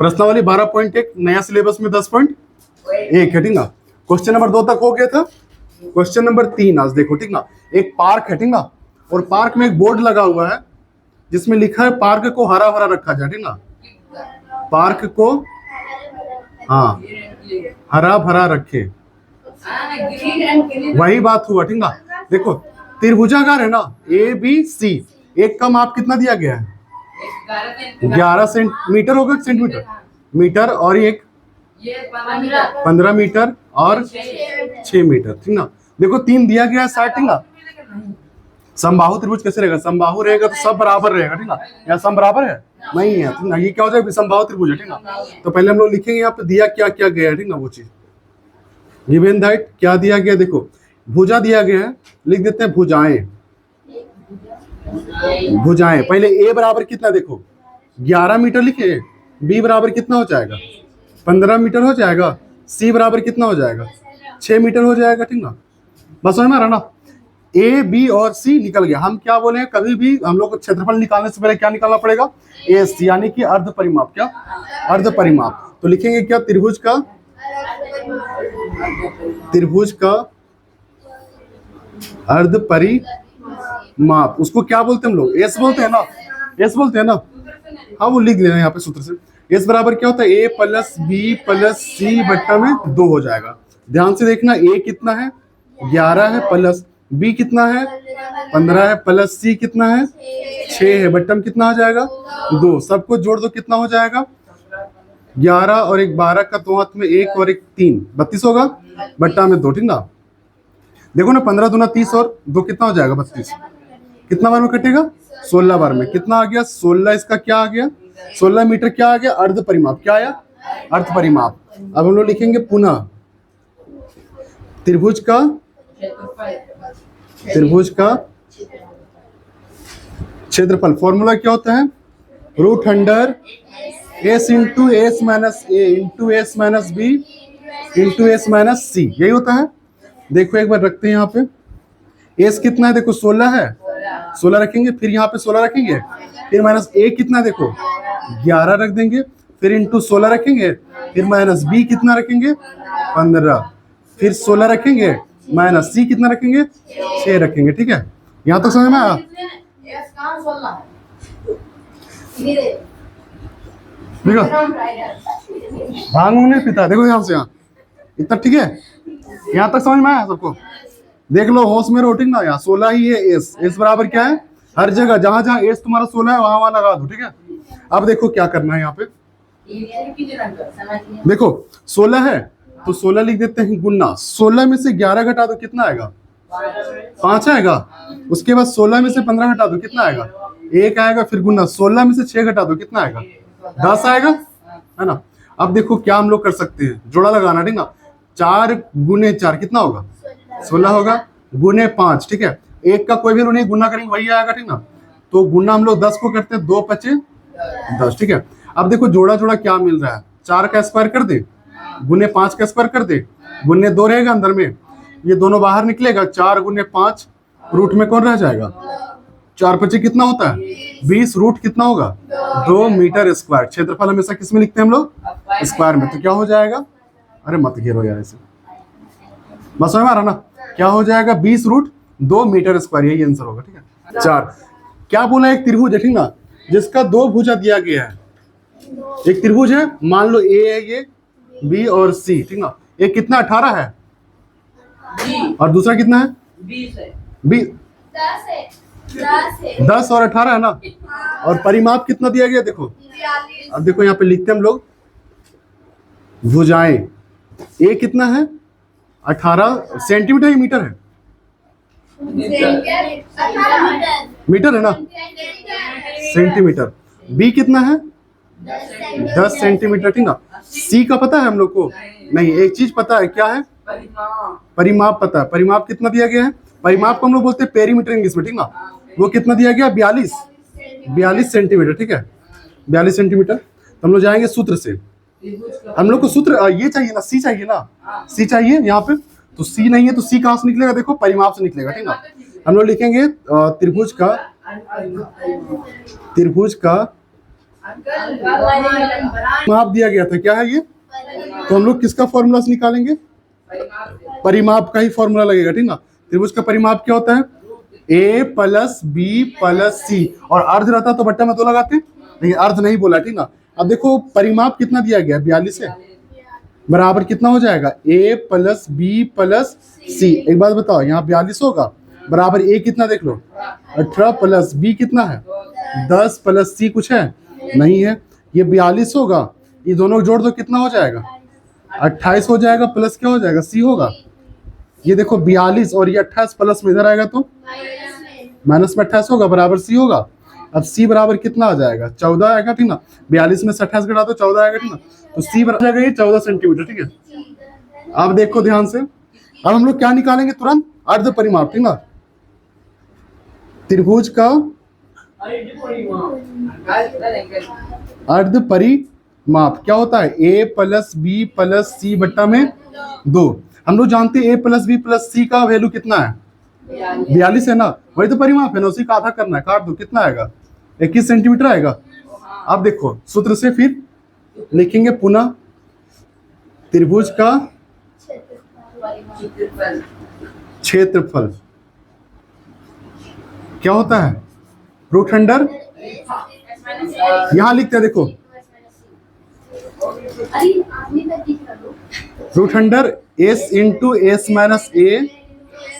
प्रश्नावली 12.1 नया सिलेबस में 10.1 है, ठीक ना। क्वेश्चन नंबर 2 तक हो गया था। क्वेश्चन नंबर 3 आज देखो, ठीक ना। एक पार्क है, ठीक ना, और पार्क में एक बोर्ड लगा हुआ है जिसमें लिखा है पार्क को हरा भरा रखा जाए, ठीक ना। पार्क को हाँ हरा भरा रखे, वही बात हुआ, ठीक ना। देखो त्रिभुजाकार है ना ABC, एक का माप कितना दिया गया है 11 सेंटीमीटर होगा, सेंटीमीटर मीटर, और एक 15 मीटर और 6 मीटर, ठीक ना। देखो 3 दिया गया है 60, ठीक ना। समबाहु त्रिभुज कैसे रहेगा, समबाहु रहेगा तो सब बराबर रहेगा, ठीक ना। यहाँ सम बराबर है नहीं है, ठीक ना। ये क्या हो जाएगा, समबाहु त्रिभुज है, ठीक ना। तो पहले हम लोग लिखेंगे यहाँ पे दिया क्या क्या गया है, ठीक ना। वो चीज गिवन दैट क्या दिया गया, देखो भुजा दिया गया है, लिख देते हैं भुजाएं। भुजाएं पहले A बराबर कितना, देखो 11 मीटर लिखे, B बराबर कितना हो जाएगा 15 मीटर हो जाएगा, C बराबर कितना हो जाएगा 6 मीटर हो जाएगा, ठीक ना। बस समझ में आ रहा ना। A B और C निकल गया। हम क्या बोले, कभी भी हम लोग को क्षेत्रफल निकालने से पहले क्या निकालना पड़ेगा, AC यानी कि अर्ध परिमाप। क्या अर्ध परिमाप, तो लिखेंगे क्या त्रिभुज का अर्ध परिमाप, उसको क्या बोलते हैं हम लोग, S बोलते हैं ना, S बोलते हैं ना। हाँ वो लिख लेना यहाँ पे सूत्र से। S बराबर क्या होता है A plus B plus C बट्टा में 2 हो जाएगा। ध्यान से देखना, A कितना है 11 है, प्लस B कितना है 15 है, प्लस C कितना है 6 है, बट्टा में कितना हो जाएगा 2। सबको जोड़ दो कितना हो जाएगा 11 और एक 12 का 2 हाथ में 1 और एक 3 32 होगा, बट्टा में 2, ठीक ना। देखो ना 15 दूना 30 और 2 कितना हो जाएगा 32। कितना बार में कटेगा 16 बार में। कितना आ गया 16, इसका क्या आ गया 16 मीटर, क्या आ गया अर्ध परिमाप। क्या आया अर्ध परिमाप। अब हम लोग लिखेंगे पुनः त्रिभुज का क्षेत्रफल। फॉर्मूला क्या होता है, root under S into S minus A into S minus B into S minus C, यही होता है। देखो एक बार रखते हैं यहाँ पे, S कितना है देखो 16 है, 16 रखेंगे, फिर यहाँ पे 16 रखेंगे, फिर माइनस A कितना देखो 11 रख देंगे, फिर इंटू 16 रखेंगे, फिर माइनस B कितना रखेंगे 15, फिर 16 रखेंगे, माइनस C कितना रखेंगे 6 रखेंगे, ठीक है। यहाँ तक समझ में आया। भांग नहीं पीता, देखो ध्यान से, यहाँ इतना ठीक है, यहाँ तक समझ में आया सबको। देख लो होश में रोटिंग ना, यहाँ 16 ही है S बराबर क्या है, हर जगह जहां जहां S तुम्हारा 16 है वहां वहां लगा दो, ठीक है। अब देखो क्या करना है यहाँ पे, देखो 16 है तो 16 लिख देते हैं गुना, 16 में से 11 घटा दो कितना आएगा 5 आएगा, उसके बाद 16 में से 15 घटा दो कितना आएगा 1 आएगा, फिर गुना 16 में से 6 घटा दो कितना आएगा 10 आएगा, है ना। अब देखो क्या हम लोग कर सकते हैं, जोड़ा लगाना, ठीक ना। 4 गुने 4 कितना होगा 16 होगा, गुने 5, ठीक है। 1 का कोई भी नहीं गुना करेंगे वही आएगा, ठीक ना। तो गुना हम लोग 10 को करते हैं, 2 पचे 10, ठीक है। अब देखो जोड़ा जोड़ा क्या मिल रहा है, 4 का स्क्वायर कर दे, गुने 5 का स्क्वायर कर दे, गुने 2 रहेगा अंदर में, ये दोनों बाहर निकलेगा, 4 गुने 5, रूट में कौन रह जाएगा 4 पचे कितना होता है 20, रूट कितना होगा 2 मीटर स्क्वायर। क्षेत्रफल हमेशा किस में लिखते हैं हम लोग स्क्वायर में, तो क्या हो जाएगा, अरे मत घेरो यार ऐसे, बस समझ में आ रहा ना, क्या हो जाएगा 20 रूट 2 मीटर स्क्वायर, यही आंसर होगा, ठीक है। 4 क्या बोला, एक त्रिभुज है, ठीक ना, जिसका 2 भुजा दिया गया है। एक त्रिभुज है, मान लो A है ये, B और C, ठीक ना। एक कितना 18 है और दूसरा कितना है 20 10 और 18 है ना, और परिमाप कितना दिया गया देखो। अब देखो यहाँ पे लिखते हैं हम लोग भुजाएं, A कितना है 18 सेंटीमीटर या मीटर है, मीटर है ना, सेंटीमीटर। B कितना है 10 सेंटीमीटर, ठीक ना। C का पता है हम लोग को नहीं, एक चीज पता है, क्या है परिमाप पता है। परिमाप कितना दिया गया है, परिमाप को हम लोग बोलते हैं पेरीमीटर इंग्लिश में, ठीक ना। वो कितना दिया गया 42 सेंटीमीटर, ठीक है 42 सेंटीमीटर। तो हम लोग जाएंगे सूत्र से, हम लोग को सूत्र ये चाहिए ना, C चाहिए ना, C चाहिए यहाँ पे, तो C नहीं है तो C कहाँ से निकलेगा, देखो परिमाप से निकलेगा, ठीक ना। हम लोग लिखेंगे त्रिभुज का माप दिया गया था, क्या है ये? तो हम लोग किसका फॉर्मूला से निकालेंगे? परिमाप का ही फॉर्मूला लगेगा, ठीक ना। त्रिभुज का परिमाप क्या होता है? ए प्लस बी प्लस सी, और अर्ध रहता तो बट्टा में तो लगाते, नहीं अर्ध नहीं बोला, ठीक ना। अब देखो परिमाप कितना दिया गया, 42 है, बराबर कितना हो जाएगा? ए प्लस बी प्लस सी। एक बात बताओ, यहाँ 42 होगा, बराबर ए कितना देख लो, 18 प्लस बी कितना है 10 प्लस सी कुछ है नहीं है, ये 42 होगा, ये दोनों जोड़ दो कितना हो जाएगा? 28 हो जाएगा, प्लस क्या हो जाएगा? सी होगा। ये देखो 42 और ये 28 प्लस में इधर आएगा तो माइनस में 28 होगा, बराबर सी होगा। अब सी बराबर कितना आ जाएगा? 14 आएगा, ठीक ना। 42 में से 28 घटा तो 14 आएगा, ठीक ना। तो सी बराबर आ जाएगा 14 सेंटीमीटर, ठीक है। अब देखो ध्यान से, अब हम लोग क्या निकालेंगे तुरंत? अर्ध परिमाप, ठीक ना। त्रिभुज का अर्ध परिमाप क्या होता है? ए प्लस बी प्लस सी बट्टा में 2। हम लोग जानते हैं ए प्लस बी प्लस सी का वैल्यू कितना है? 42 है ना, वही तो परिमाप है ना, उसी का आधा करना है, काट दो, कितना आएगा? 21 सेंटीमीटर आएगा। अब देखो सूत्र से फिर लिखेंगे पुनः, त्रिभुज का क्षेत्रफल क्या होता है? रूट अंडर, यहां लिखते हैं देखो, root under S into S minus A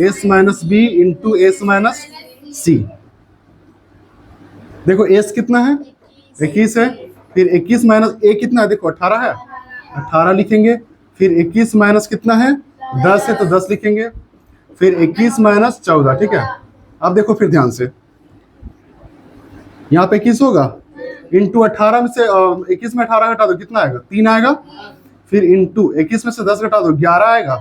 S minus B into S minus C. देखो एस कितना है? 21 है, फिर 21 माइनस ए कितना है? देखो 18 है, 18 लिखेंगे, फिर 21 माइनस कितना है? 10 है तो 10 लिखेंगे, फिर 21 माइनस 14, ठीक है। अब देखो फिर ध्यान से, यहाँ पे 21 होगा, इंटू 18 में से 21 में 18 घटा दो कितना आएगा? 3 आएगा, फिर इंटू 21 में से 10 घटा दो 11 आएगा,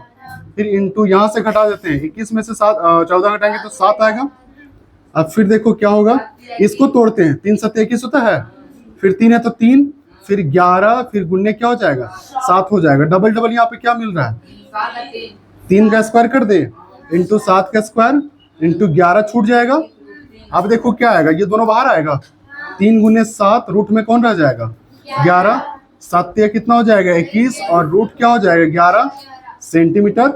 फिर इंटू यहाँ से घटा देते हैं 21 में से 14 घटाएंगे तो 7 आएगा। अब फिर देखो क्या होगा, इसको तोड़ते हैं, 3 7 21 होता है, फिर 3 है तो 3, फिर 11, फिर गुणने क्या हो जाएगा? 7 हो जाएगा। डबल डबल यहाँ पे क्या मिल रहा है? 3 का स्क्वायर कर दे, इंटू 7 का स्क्वायर, इंटू 11 छूट जाएगा। अब देखो क्या आएगा, ये दोनों बाहर आएगा, 3 गुने 7, रूट में कौन रह जाएगा? 11, 7 कितना हो जाएगा? 21, और रूट क्या हो जाएगा? 11 सेंटीमीटर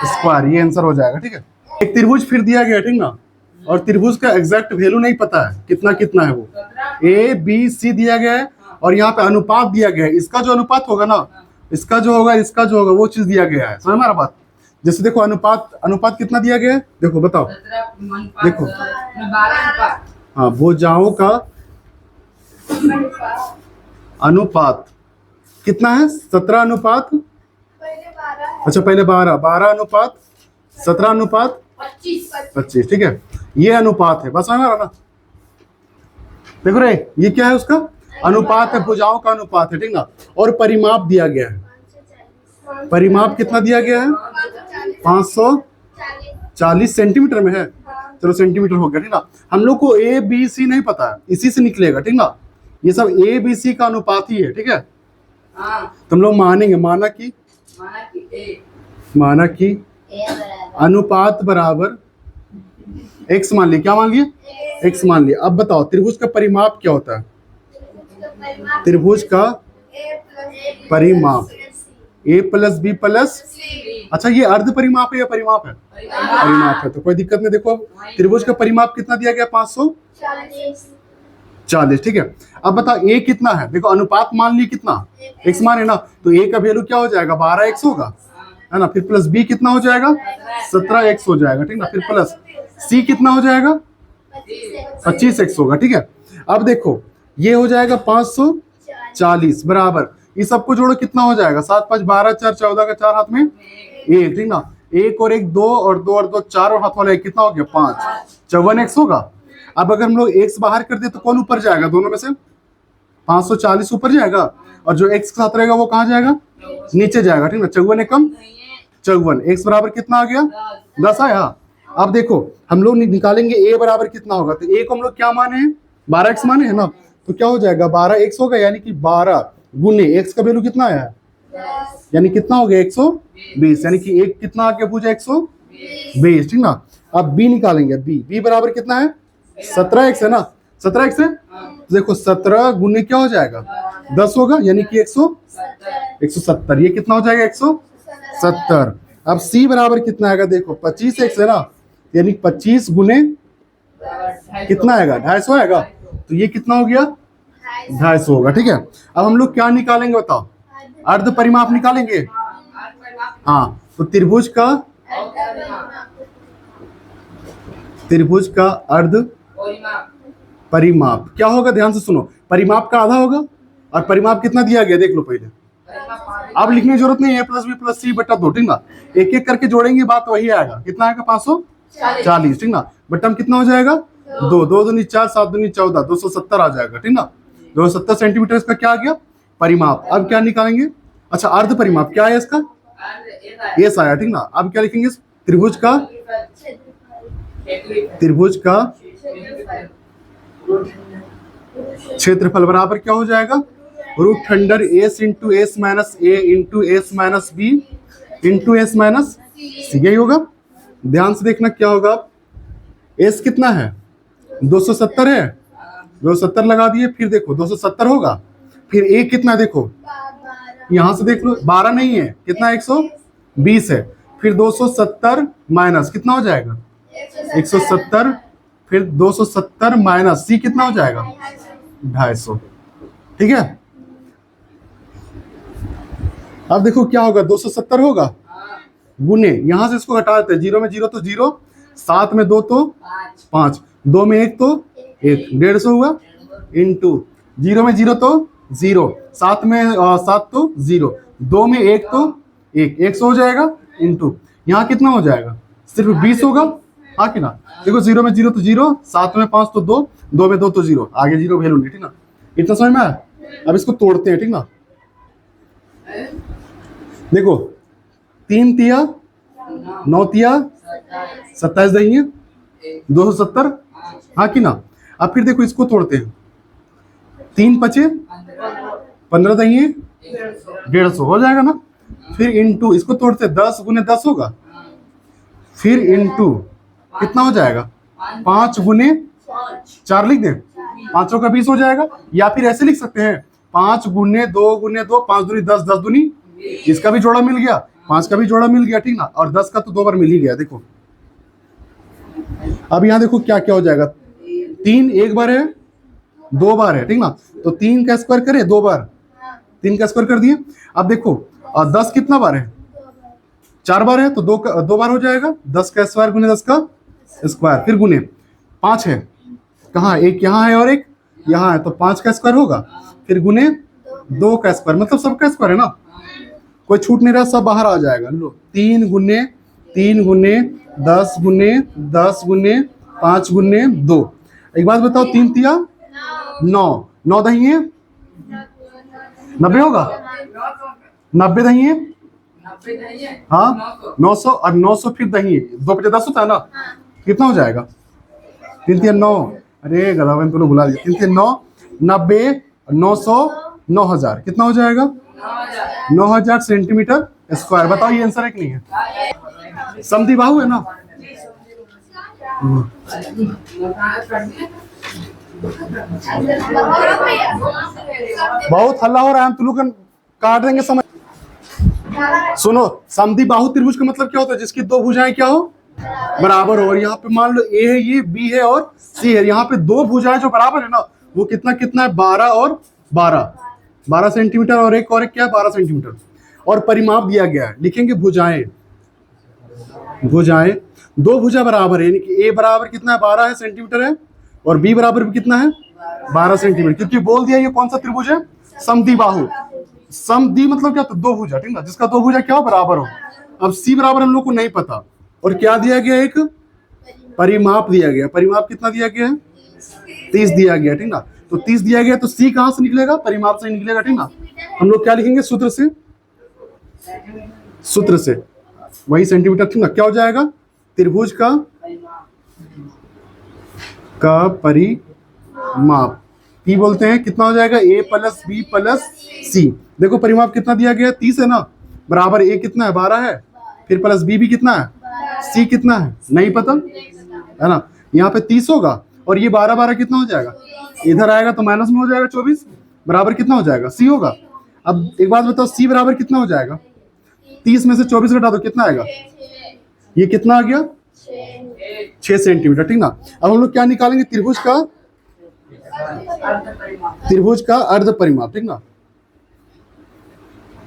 स्क्वायर, ये आंसर हो जाएगा, ठीक है। एक त्रिभुज फिर दिया गया, ठीक ना, और त्रिभुज का एग्जैक्ट वैल्यू नहीं पता है कितना कितना है, वो ए बी सी दिया गया है, और यहाँ पे अनुपात दिया गया है, इसका जो अनुपात होगा ना, इसका जो होगा, इसका जो होगा, वो चीज दिया गया है, समझ में आ रहा बात? जैसे देखो अनुपात कितना दिया गया है, देखो बताओ, देखो हाँ, भुजाओं का अनुपात कितना है? 17 अनुपात, अच्छा पहले 12 अनुपात 17 अनुपात 25, ठीक है, ये अनुपात है, बस समझ रहा ना। देखो रे, ये क्या है? उसका अनुपात है, भुजाओं का अनुपात है, ठीक ना। और परिमाप दिया गया है, परिमाप कितना दिया गया है? 540 सेंटीमीटर में है, चलो सेंटीमीटर हो गया, ठीक ना। हम लोग को ए बी सी नहीं पता है, इसी से निकलेगा, ठीक ना। ये सब ए बी सी का अनुपात ही है, ठीक है। तुम लोग मानेंगे, माना कि अनुपात बराबर x मान लिया, क्या मान लिए? x मान लिया। अब बताओ त्रिभुज का परिमाप क्या होता है? त्रिभुज का परिमाप a प्लस बी प्लस, अच्छा ये अर्ध परिमाप है या परिमाप है? परिमाप है, तो कोई दिक्कत नहीं। देखो त्रिभुज का परिमाप कितना दिया गया? 540, ठीक है। अब बता a कितना है? देखो अनुपात मान ली कितना? x मान है ना, तो a का वैल्यू क्या हो जाएगा? 12x होगा, है ना। फिर प्लस b कितना हो जाएगा? 17x हो जाएगा, ठीक ना। फिर प्लस c कितना हो जाएगा? 25x होगा, ठीक है। अब देखो ये हो जाएगा 540 बराबर, ये सबको जोड़ो कितना हो जाएगा? 7 5 12 4 14 का 4 हाथ में 1, ठीक ना। 1 और 1 2 और 2 और 2 4 और हाथ वाला 1 कितना हो गया? 5, 54x होगा। अब अगर हम लोग x बाहर कर दे तो कौन ऊपर जाएगा? दोनों में से 540 ऊपर जाएगा, और जो x के साथ रहेगा वो कहाँ जाएगा? नीचे जाएगा, ठीक ना। 54 है कम 54, x बराबर कितना आ गया? 10 आया। अब देखो हम लोग निकालेंगे a बराबर कितना होगा, तो a को हम लोग क्या माने हैं? 12x माने है ना, तो क्या हो जाएगा? 12x होगा, यानी कि 12 गुने x का वैल्यू कितना आया है? यानी कितना हो गया? 120, यानी कि एक कितना आ गया भुजा? 120, ठीक ना। अब b निकालेंगे, b बराबर कितना है? 17x है ना, 17x है, तो देखो 17 गुने क्या हो जाएगा 10 होगा, यानी कि 170। ये कितना हो जाएगा 170। अब C बराबर कितना आएगा, देखो 25x है ना, यानी 25 गुने कितना आएगा 250 आएगा, तो ये कितना हो गया 250 होगा। ठीक है, अब हम लोग क्या निकालेंगे बताओ, अर्ध परिमाप निकालेंगे। हाँ, तो त्रिभुज का अर्ध परिमाप क्या होगा, ध्यान से सुनो, परिमाप का आधा होगा, और परिमाप कितना दिया गया देख लो पहले, अब लिखने की जरूरत नहीं है, प्लस बी प्लस सी बटा 2। ठीक ना, एक एक करके जोड़ेंगे बात वही आएगा, कितना आएगा 540। ठीक ना, बटम कितना हो जाएगा 2 2 दूनी 4 7 दूनी 14 270 आ जाएगा। ठीक ना, 270 सेंटीमीटर इसका क्या आ गया परिमाप। अब क्या निकालेंगे, अच्छा अर्ध परिमाप क्या है इसका, एस आया। ठीक ना, अब क्या लिखेंगे, त्रिभुज का क्षेत्रफल बराबर क्या हो जाएगा, root under S into S minus A into S minus B into S minus C, यही होगा। ध्यान से देखना क्या होगा, एस कितना है 270 है, 270 लगा दिए, फिर देखो 270 होगा, फिर ए कितना देखो यहां से देख लो 12 नहीं है, कितना 120 है, फिर 270 माइनस कितना हो जाएगा 170, फिर 270 माइनस सी कितना हो जाएगा 250। ठीक है, अब देखो क्या होगा 270 होगा गुने, यहां से इसको हटा देते हैं, 0 में 0 तो 0, 7 में 2 तो 5, 2 में 1 तो 1, 150 हुआ, इंटू 0 में 0 तो 0, 7 में 7 तो 0, 2 में 1 तो 1, 100 हो जाएगा, इंटू यहाँ कितना हो जाएगा सिर्फ 20 होगा। हाँ कि ना, देखो 0 में 0 तो 0, 7 में 5 तो 2, 2 में 2 तो 0, आगे 0 वैल्यू नहीं। ठीक ना, इतना समझ में आया। अब इसको तोड़ते हैं। ठीक ना, देखो 3 तिया 9 तिया 27 दही है 270। हाँ कि ना, अब फिर देखो इसको तोड़ते हैं, 3 पचे 15 दही है 150 हो जाएगा ना, फिर इंटू इसको तोड़ते हैं 10 गुने 10 होगा, फिर इंटू कितना हो जाएगा 5 गुने 4 लिख दें, 5 का 20 हो जाएगा, या फिर ऐसे लिख सकते हैं 5 गुने 2 गुने 2, 5 दूनी 10, 10 दूनी, इसका भी जोड़ा मिल गया, 5 का भी जोड़ा मिल गया। ठीक ना, और 10 का तो 2 बार मिल ही गया। देखो अब यहाँ देखो क्या क्या हो जाएगा, 3 एक बार है 2 बार है। ठीक ना, तो 3 का स्क्वायर करे 2 बार, 3 का स्क्वायर कर दिए। अब देखो 10 कितना बार है 4 बार है, तो 2 बार हो जाएगा, 10 का स्क्वायर गुने 10 का स्क्वायर, फिर गुने 5 है कहाँ, एक यहाँ है और एक यहाँ है, तो 5 का स्क्वायर होगा, फिर गुने 2 का स्क्वायर, मतलब सबका स्क्वायर है ना, कोई छूट नहीं रहा, सब बाहर आ जाएगा। लो 3 गुने 10 गुने 10 गुने 5 गुने 2। एक बात बताओ, 3 तिया 9, 9 दही है 90 होगा, 90 दही है हाँ 900, और 900 फिर दही 2 बजे 10 होता है ना, कितना हो जाएगा 3 तिया 9, अरे गलावन तो भुला दिया, 3 तिया 9, 90 900 9000, कितना हो जाएगा 9000 सेंटीमीटर स्क्वायर। बताओ ये आंसर है कि नहीं है, समद्विबाहु है ना। बहुत हल्ला हो रहा है, हम तुम लोग काट देंगे समझ। सुनो, समद्विबाहु त्रिभुज का मतलब क्या होता है, जिसकी 2 भुजाएं क्या हो बराबर हो, और यहाँ पे मान लो ए है, ये बी है और सी है, यहाँ पे 2 भुजाएं जो बराबर है ना, वो कितना कितना है 12 और 12 सेंटीमीटर, और एक क्या है 12 सेंटीमीटर, और परिमाप दिया गया है, लिखेंगे भुजाएं 2 भुजा बराबर है, यानी कि ए बराबर कितना है 12 है सेंटीमीटर है, और बी बराबर भी कितना है 12 सेंटीमीटर, क्योंकि बोल दिया ये कौन सा त्रिभुज है समद्विबाहु। समद्वि मतलब क्या, तो 2 भुजा। ठीक ना, जिसका 2 भुजा क्या हो बराबर हो। अब सी बराबर हम लोग को नहीं पता, और क्या दिया गया, एक परिमाप दिया गया, परिमाप कितना दिया गया है 30 दिया गया। ठीक ना, तो 30 दिया गया, तो सी कहां से निकलेगा, परिमाप से निकलेगा। ठीक ना, हम लोग क्या लिखेंगे सूत्र से वही सेंटीमीटर। ठीक ना, क्या हो जाएगा त्रिभुज का परिमाप पी बोलते हैं, कितना हो जाएगा a प्लस बी प्लस सी। देखो परिमाप कितना दिया गया 30 है ना, बराबर a कितना है 12 है, फिर प्लस बी भी कितना है, सी कितना है नहीं पता है ना, यहाँ पे 30 होगा, और ये 12 12 कितना हो जाएगा, इधर आएगा तो माइनस में हो जाएगा 24, बराबर कितना हो जाएगा, सी होगा। अब एक बात बताओ, सी बराबर कितना हो जाएगा, 30 में से 24 घटा दो कितना आएगा, ये कितना आ गया 6 सेंटीमीटर, ठीक ना। अब हम लोग क्या निकालेंगे, त्रिभुज का अर्ध परिमाप, ठीक ना,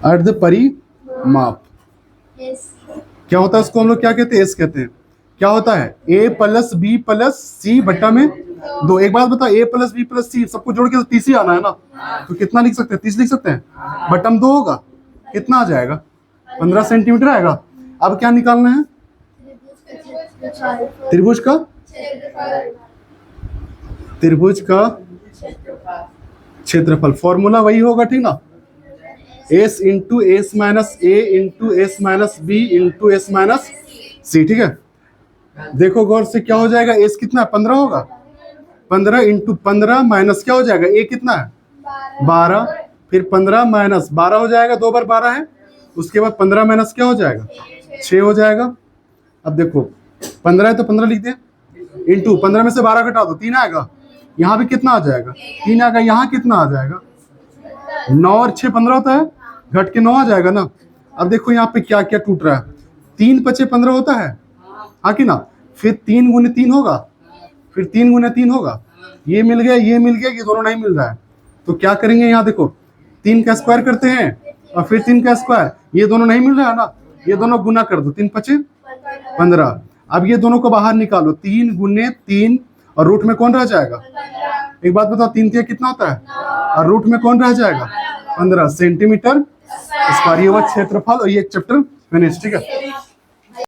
अर्ध परिमाप क्या होता है, उसको हम लोग क्या कहते हैं, एस कहते हैं। क्या होता है, a प्लस बी प्लस सी बट्टा में 2। एक बात बताओ, a प्लस बी प्लस सी सबको जोड़ के तो 30 ही आना है ना, तो कितना लिख सकते हैं, 30 लिख सकते हैं, बट्टा में 2 होगा, कितना आ जाएगा 15 सेंटीमीटर आएगा। अब क्या निकालना है, त्रिभुज का क्षेत्रफल, फॉर्मूला वही होगा, ठीक ना, S into S minus A into S minus B into S minus C, ठीक है। देखो गौर से, क्या हो जाएगा, एस कितना है 15 होगा, 15 इंटू 15 माइनस क्या हो जाएगा, ए कितना है 12, फिर 15 माइनस 12 हो जाएगा, 2 बार 12 है, उसके बाद 15 माइनस क्या हो जाएगा 6 हो जाएगा। अब देखो 15 है तो 15 लिख दे, इंटू 15 में से 12 घटा दो 3 आएगा, यहाँ भी कितना आ जाएगा 3 आएगा, यहाँ कितना आ जाएगा 9 और 6 15 होता है, घट के 9 आ जाएगा ना। अब देखो यहाँ पे क्या क्या टूट रहा है, 3 5 15 होता है, हाँ कि ना, फिर 3 गुने 3 होगा, फिर 3 गुने 3 होगा, ये मिल गया, ये मिल गया, ये दोनों नहीं मिल रहा है, तो क्या करेंगे, यहाँ देखो 3 का स्क्वायर करते हैं और फिर 3 का स्क्वायर, ये दोनों नहीं मिल रहा है ना, ये दोनों गुना कर दो, 3 5 15। अब ये दोनों को बाहर निकालो, 3 गुने 3 और रूट में कौन रह जाएगा, एक बात बताओ, 3 3 कितना होता है, और रूट में कौन रह जाएगा 15 सेंटीमीटर स्क्वायर। ये हुआ क्षेत्रफल और ये चैप्टर फिनिश, ठीक है।